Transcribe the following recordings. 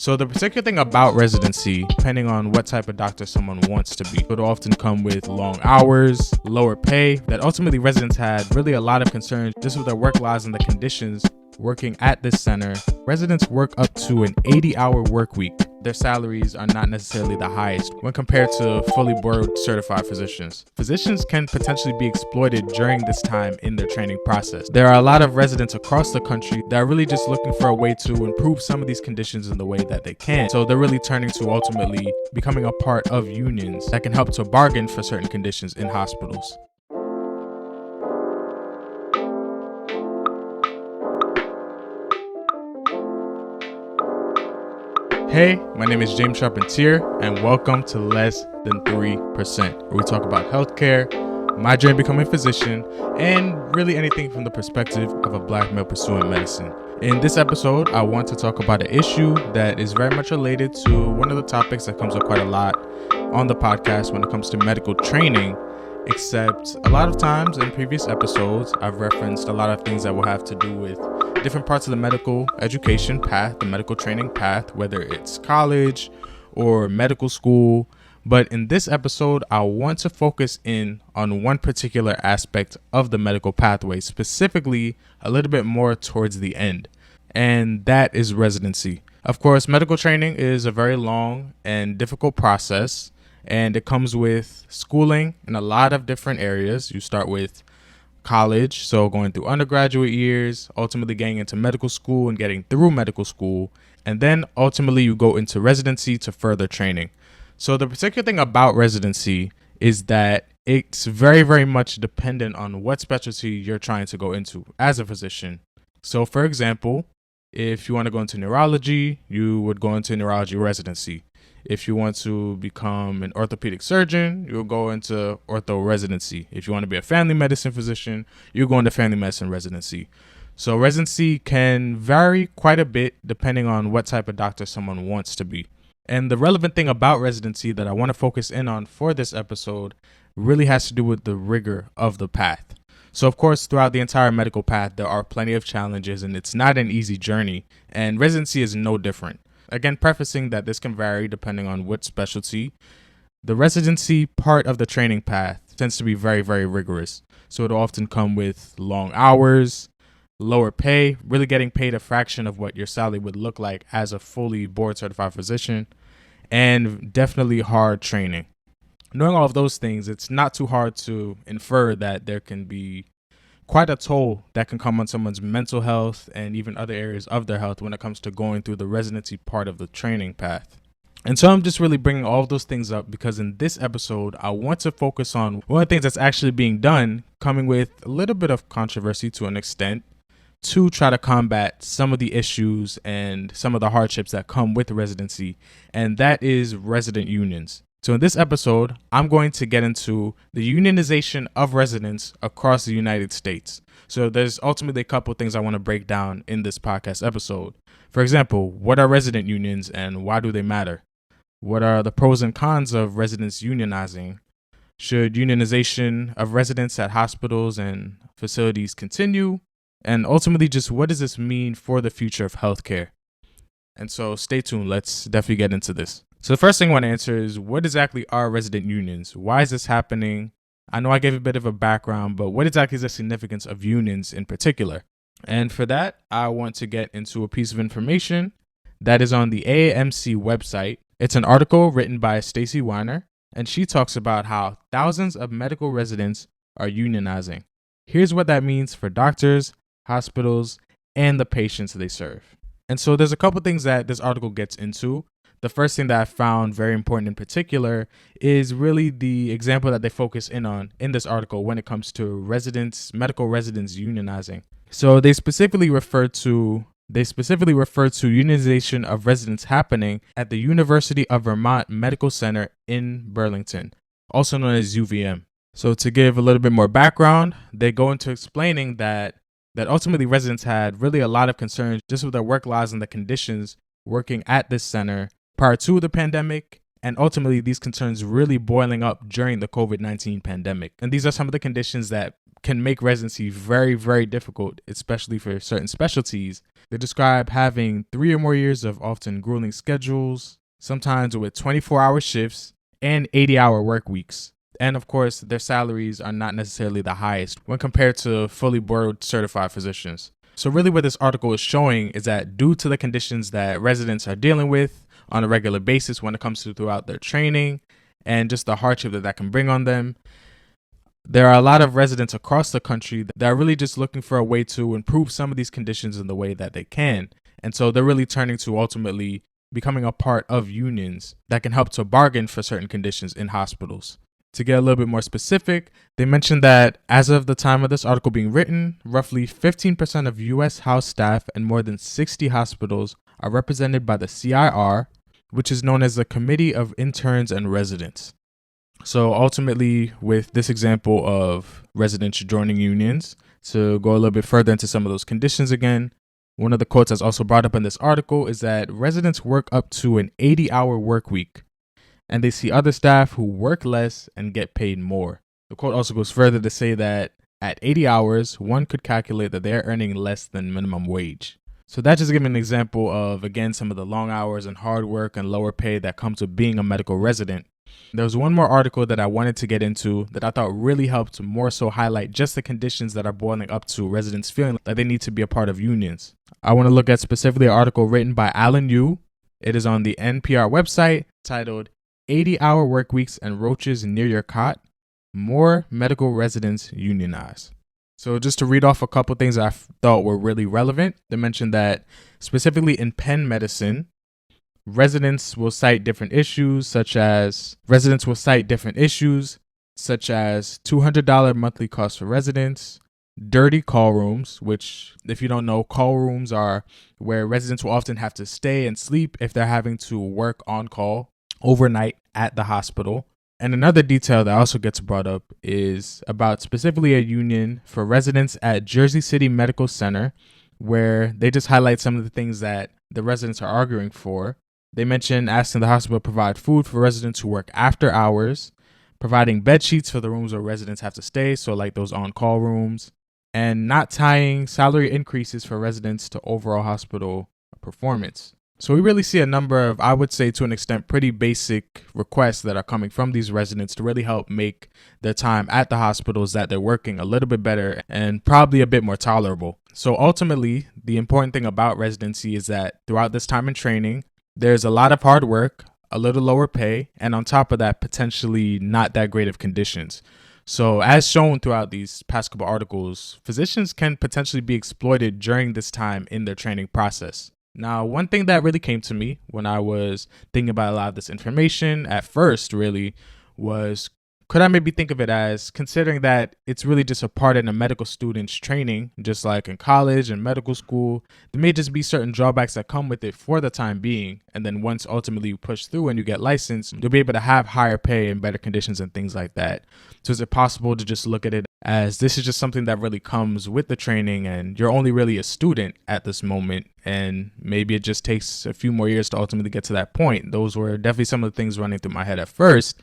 So the particular thing about residency, depending on what type of doctor someone wants to be, would often come with long hours, lower pay, that ultimately residents had really a lot of concerns just with their work lives and the conditions working at this center. Residents work up to an 80-hour work week. Their salaries are not necessarily the highest when compared to fully board certified physicians. Physicians can potentially be exploited during this time in their training process. There are a lot of residents across the country that are really just looking for a way to improve some of these conditions in the way that they can. So they're really turning to ultimately becoming a part of unions that can help to bargain for certain conditions in hospitals. Hey, my name is James Charpentier, and welcome to Less Than 3%, where we talk about healthcare, my journey becoming a physician, and really anything from the perspective of a black male pursuing medicine. In this episode, I want to talk about an issue that is very much related to one of the topics that comes up quite a lot on the podcast when it comes to medical training, except a lot of times in previous episodes, I've referenced a lot of things that will have to do with different parts of the medical education path, the medical training path, whether it's college or medical school. But in this episode, I want to focus in on one particular aspect of the medical pathway, specifically a little bit more towards the end, and that is residency. Of course, medical training is a very long and difficult process, and it comes with schooling in a lot of different areas. You start with college, so going through undergraduate years, ultimately getting into medical school and getting through medical school, and then ultimately you go into residency to further training. So the particular thing about residency is that it's very, very much dependent on what specialty you're trying to go into as a physician. So for example, if you want to go into neurology, you would go into neurology residency. If you want to become an orthopedic surgeon, you'll go into ortho residency. If you want to be a family medicine physician, you'll go into family medicine residency. So residency can vary quite a bit depending on what type of doctor someone wants to be. And the relevant thing about residency that I want to focus in on for this episode really has to do with the rigor of the path. So of course, throughout the entire medical path, there are plenty of challenges and it's not an easy journey, and residency is no different. Again, prefacing that this can vary depending on what specialty. The residency part of the training path tends to be very, very rigorous. So it'll often come with long hours, lower pay, really getting paid a fraction of what your salary would look like as a fully board certified physician, and definitely hard training. Knowing all of those things, it's not too hard to infer that there can be quite a toll that can come on someone's mental health and even other areas of their health when it comes to going through the residency part of the training path. And so I'm just really bringing all of those things up because in this episode, I want to focus on one of the things that's actually being done, coming with a little bit of controversy to an extent, to try to combat some of the issues and some of the hardships that come with residency, and that is resident unions. So in this episode, I'm going to get into the unionization of residents across the United States. So there's ultimately a couple of things I want to break down in this podcast episode. For example, what are resident unions and why do they matter? What are the pros and cons of residents unionizing? Should unionization of residents at hospitals and facilities continue? And ultimately, just what does this mean for the future of healthcare? And so stay tuned. Let's definitely get into this. So the first thing I want to answer is, what exactly are resident unions? Why is this happening? I know I gave a bit of a background, but what exactly is the significance of unions in particular? And for that, I want to get into a piece of information that is on the AAMC website. It's an article written by Stacy Weiner, and she talks about how thousands of medical residents are unionizing. Here's what that means for doctors, hospitals, and the patients they serve. And so there's a couple things that this article gets into. The first thing that I found very important in particular is really the example that they focus in on in this article when it comes to medical residents unionizing. So they specifically refer to unionization of residents happening at the University of Vermont Medical Center in Burlington, also known as UVM. So to give a little bit more background, they go into explaining that ultimately residents had really a lot of concerns just with their work lives and the conditions working at this center prior to the pandemic, and ultimately these concerns really boiling up during the COVID-19 pandemic. And these are some of the conditions that can make residency very, very difficult, especially for certain specialties. They describe having 3 or more years of often grueling schedules, sometimes with 24-hour shifts and 80-hour work weeks. And of course, their salaries are not necessarily the highest when compared to fully board certified physicians. So really what this article is showing is that due to the conditions that residents are dealing with on a regular basis when it comes to throughout their training and just the hardship that can bring on them, there are a lot of residents across the country that are really just looking for a way to improve some of these conditions in the way that they can. And so they're really turning to ultimately becoming a part of unions that can help to bargain for certain conditions in hospitals. To get a little bit more specific, they mentioned that as of the time of this article being written, roughly 15% of U.S. house staff and more than 60 hospitals are represented by the CIR, which is known as the Committee of Interns and Residents. So ultimately, with this example of residents joining unions, to go a little bit further into some of those conditions again, one of the quotes that's also brought up in this article is that residents work up to an 80-hour work week, and they see other staff who work less and get paid more. The quote also goes further to say that at 80 hours, one could calculate that they're earning less than minimum wage. So that just gives an example of, again, some of the long hours and hard work and lower pay that comes with being a medical resident. There was one more article that I wanted to get into that I thought really helped more so highlight just the conditions that are boiling up to residents feeling that they need to be a part of unions. I want to look at specifically an article written by Alan Yu. It is on the NPR website titled 80-Hour Work Weeks and Roaches Near Your Cot, More Medical Residents Unionize. So just to read off a couple things I thought were really relevant, they mentioned that specifically in pen medicine, residents will cite different issues such as $200 monthly cost for residents, dirty call rooms, which if you don't know, call rooms are where residents will often have to stay and sleep if they're having to work on call overnight at the hospital. And another detail that also gets brought up is about specifically a union for residents at Jersey City Medical Center, where they just highlight some of the things that the residents are arguing for. They mention asking the hospital to provide food for residents who work after hours, providing bed sheets for the rooms where residents have to stay, so like those on-call rooms, and not tying salary increases for residents to overall hospital performance. So we really see a number of, I would say to an extent, pretty basic requests that are coming from these residents to really help make their time at the hospitals that they're working a little bit better and probably a bit more tolerable. So ultimately, the important thing about residency is that throughout this time in training, there's a lot of hard work, a little lower pay, and on top of that, potentially not that great of conditions. So as shown throughout these past couple articles, physicians can potentially be exploited during this time in their training process. Now, one thing that really came to me when I was thinking about a lot of this information at first really was, could I maybe think of it as considering that it's really just a part in a medical student's training, just like in college and medical school, there may just be certain drawbacks that come with it for the time being. And then once ultimately you push through and you get licensed, you'll be able to have higher pay and better conditions and things like that. So is it possible to just look at it as this is just something that really comes with the training and you're only really a student at this moment, and maybe it just takes a few more years to ultimately get to that point? Those were definitely some of the things running through my head at first.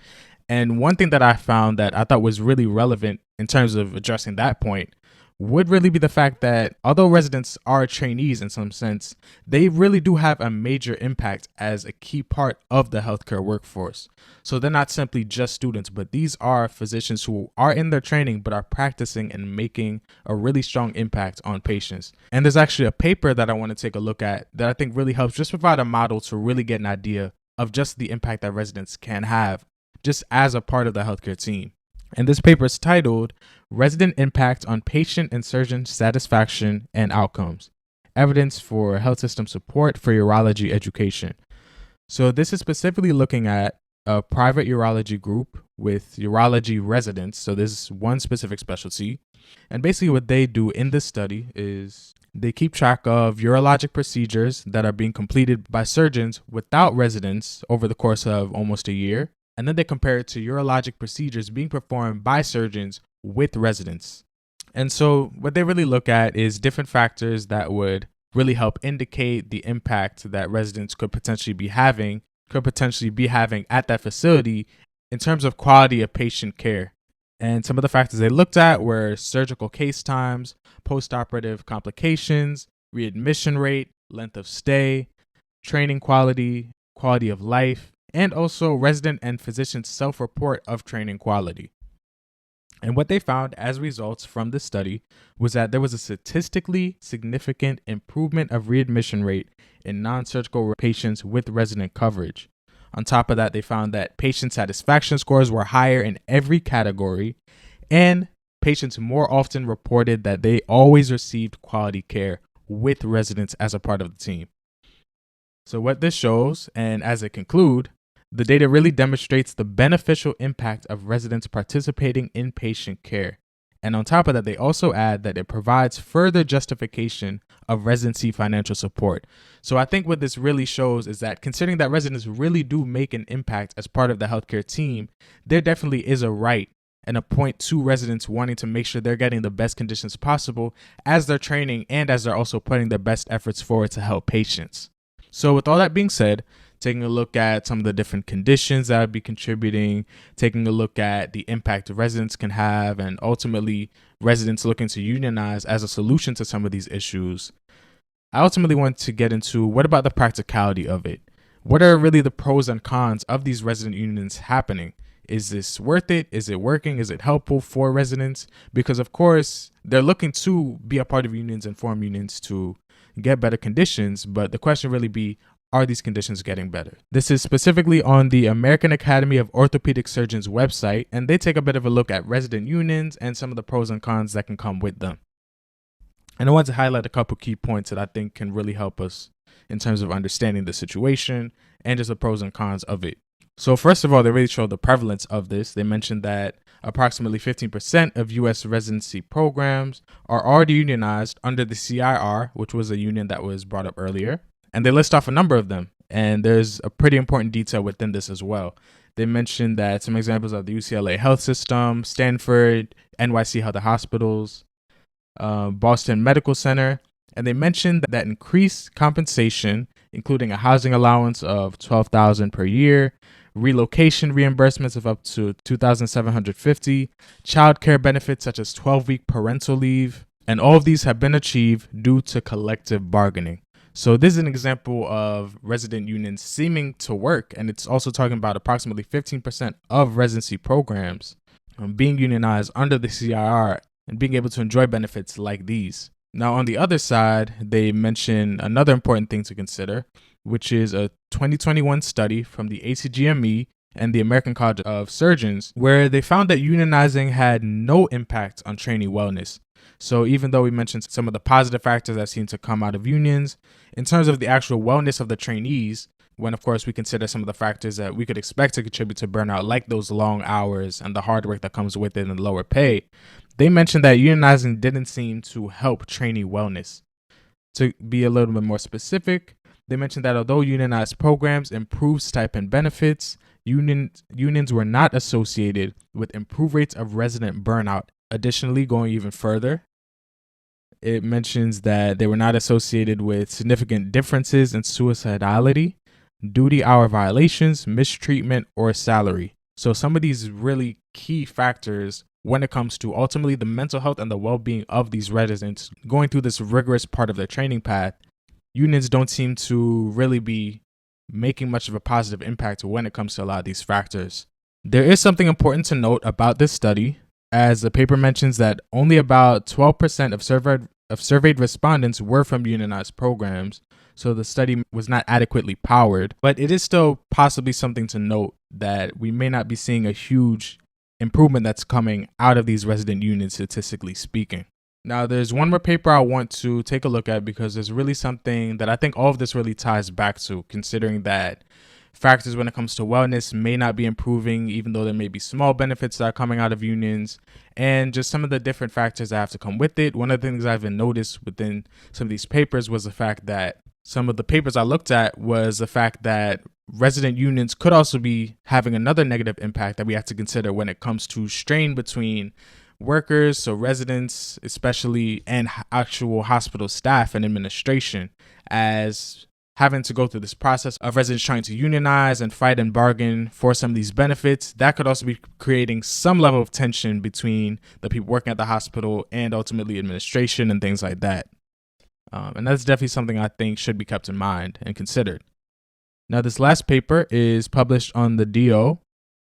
And one thing that I found that I thought was really relevant in terms of addressing that point would really be the fact that although residents are trainees in some sense, they really do have a major impact as a key part of the healthcare workforce. So they're not simply just students, but these are physicians who are in their training but are practicing and making a really strong impact on patients. And there's actually a paper that I want to take a look at that I think really helps just provide a model to really get an idea of just the impact that residents can have just as a part of the healthcare team. And this paper is titled Resident Impact on Patient and Surgeon Satisfaction and Outcomes, Evidence for Health System Support for Urology Education. So this is specifically looking at a private urology group with urology residents. So this is one specific specialty. And basically what they do in this study is they keep track of urologic procedures that are being completed by surgeons without residents over the course of almost a year. And then they compare it to urologic procedures being performed by surgeons with residents. And so what they really look at is different factors that would really help indicate the impact that residents could potentially be having at that facility in terms of quality of patient care. And some of the factors they looked at were surgical case times, postoperative complications, readmission rate, length of stay, training quality, quality of life, and also resident and physician self-report of training quality. And what they found as results from this study was that there was a statistically significant improvement of readmission rate in non-surgical patients with resident coverage. On top of that, they found that patient satisfaction scores were higher in every category, and patients more often reported that they always received quality care with residents as a part of the team. So what this shows, and as it conclude, the data really demonstrates the beneficial impact of residents participating in patient care. And on top of that, they also add that it provides further justification of residency financial support. So I think what this really shows is that considering that residents really do make an impact as part of the healthcare team, there definitely is a right and a point to residents wanting to make sure they're getting the best conditions possible as they're training and as they're also putting their best efforts forward to help patients. So with all that being said, taking a look at some of the different conditions that would be contributing, taking a look at the impact residents can have, and ultimately residents looking to unionize as a solution to some of these issues, I ultimately want to get into what about the practicality of it? What are really the pros and cons of these resident unions happening? Is this worth it? Is it working? Is it helpful for residents? Because of course, they're looking to be a part of unions and form unions to get better conditions, but the question really be, are these conditions getting better? This is specifically on the American Academy of Orthopedic Surgeons website, and they take a bit of a look at resident unions and some of the pros and cons that can come with them. And I want to highlight a couple key points that I think can really help us in terms of understanding the situation and just the pros and cons of it. So first of all, they really show the prevalence of this. They mentioned that approximately 15% of U.S. residency programs are already unionized under the CIR, which was a union that was brought up earlier. And they list off a number of them. And there's a pretty important detail within this as well. They mentioned that some examples are the UCLA Health System, Stanford, NYC Health Hospitals, Boston Medical Center. And they mentioned that increased compensation, including a housing allowance of $12,000 per year, relocation reimbursements of up to $2,750, childcare benefits such as 12-week parental leave, and all of these have been achieved due to collective bargaining. So this is an example of resident unions seeming to work, and it's also talking about approximately 15% of residency programs being unionized under the CIR and being able to enjoy benefits like these. Now, on the other side, they mention another important thing to consider, which is a 2021 study from the ACGME and the American College of Surgeons, where they found that unionizing had no impact on trainee wellness. So even though we mentioned some of the positive factors that seem to come out of unions, in terms of the actual wellness of the trainees, when of course we consider some of the factors that we could expect to contribute to burnout, like those long hours and the hard work that comes with it and the lower pay, they mentioned that unionizing didn't seem to help trainee wellness. To be a little bit more specific, they mentioned that although unionized programs improved stipend benefits, unions were not associated with improved rates of resident burnout. Additionally, going even further, it mentions that they were not associated with significant differences in suicidality, duty hour violations, mistreatment, or salary. So some of these really key factors when it comes to ultimately the mental health and the well-being of these residents going through this rigorous part of their training path, unions don't seem to really be making much of a positive impact when it comes to a lot of these factors. There is something important to note about this study, as the paper mentions that only about 12% of surveyed respondents were from unionized programs, so the study was not adequately powered, but it is still possibly something to note that we may not be seeing a huge improvement that's coming out of these resident unions, statistically speaking. Now, there's one more paper I want to take a look at because there's really something that I think all of this really ties back to, considering that factors when it comes to wellness may not be improving, even though there may be small benefits that are coming out of unions, and just some of the different factors that have to come with it. One of the things I've been noticed within some of these papers was the fact that some of the papers I looked at was the fact that resident unions could also be having another negative impact that we have to consider when it comes to strain between workers, so residents especially, and actual hospital staff and administration, as having to go through this process of residents trying to unionize and fight and bargain for some of these benefits, that could also be creating some level of tension between the people working at the hospital and ultimately administration and things like that. And that's definitely something I think should be kept in mind and considered. Now, this last paper is published on the DO.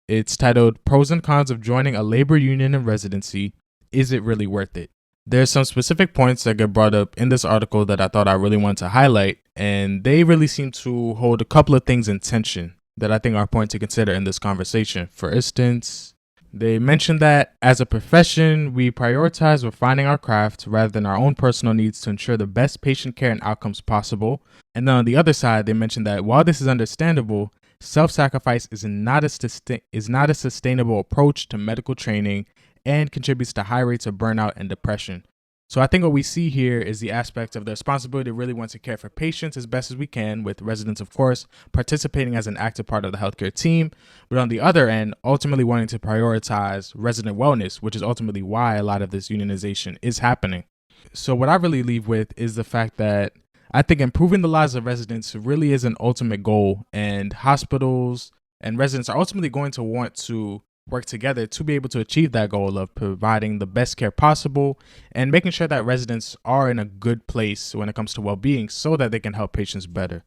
It's titled Pros and Cons of Joining a Labor Union in Residency. Is it really worth it? There's some specific points that get brought up in this article that I thought I really wanted to highlight, and they really seem to hold a couple of things in tension that I think are important to consider in this conversation. For instance, they mentioned that as a profession, we prioritize refining our craft rather than our own personal needs to ensure the best patient care and outcomes possible. And then on the other side, they mentioned that while this is understandable, self-sacrifice is not a sustainable approach to medical training and contributes to high rates of burnout and depression. So I think what we see here is the aspect of the responsibility to really want to care for patients as best as we can, with residents, of course, participating as an active part of the healthcare team. But on the other end, ultimately wanting to prioritize resident wellness, which is ultimately why a lot of this unionization is happening. So what I really leave with is the fact that I think improving the lives of residents really is an ultimate goal, and hospitals and residents are ultimately going to want to work together to be able to achieve that goal of providing the best care possible and making sure that residents are in a good place when it comes to well-being so that they can help patients better.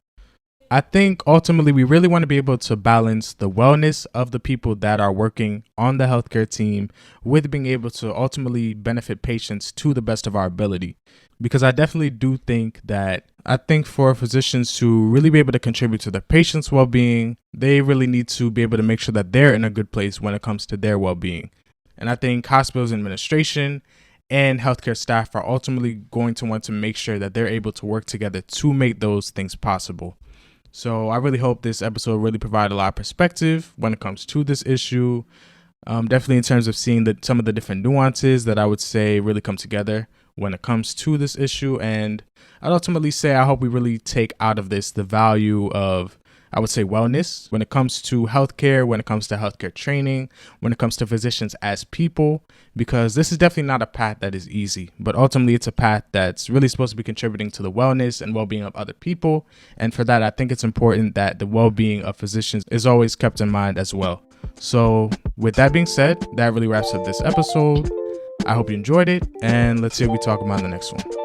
I think ultimately we really want to be able to balance the wellness of the people that are working on the healthcare team with being able to ultimately benefit patients to the best of our ability. Because I definitely do think that for physicians to really be able to contribute to their patients' well-being, they really need to be able to make sure that they're in a good place when it comes to their well-being. And I think hospitals administration and healthcare staff are ultimately going to want to make sure that they're able to work together to make those things possible. So I really hope this episode really provided a lot of perspective when it comes to this issue. Definitely in terms of seeing some of the different nuances that I would say really come together when it comes to this issue. And I'd ultimately say I hope we really take out of this the value of, I would say, wellness when it comes to healthcare, when it comes to healthcare training, when it comes to physicians as people, because this is definitely not a path that is easy, but ultimately it's a path that's really supposed to be contributing to the wellness and well-being of other people. And for that, I think it's important that the well-being of physicians is always kept in mind as well. So with that being said, that really wraps up this episode. I hope you enjoyed it, and let's see what we talk about in the next one.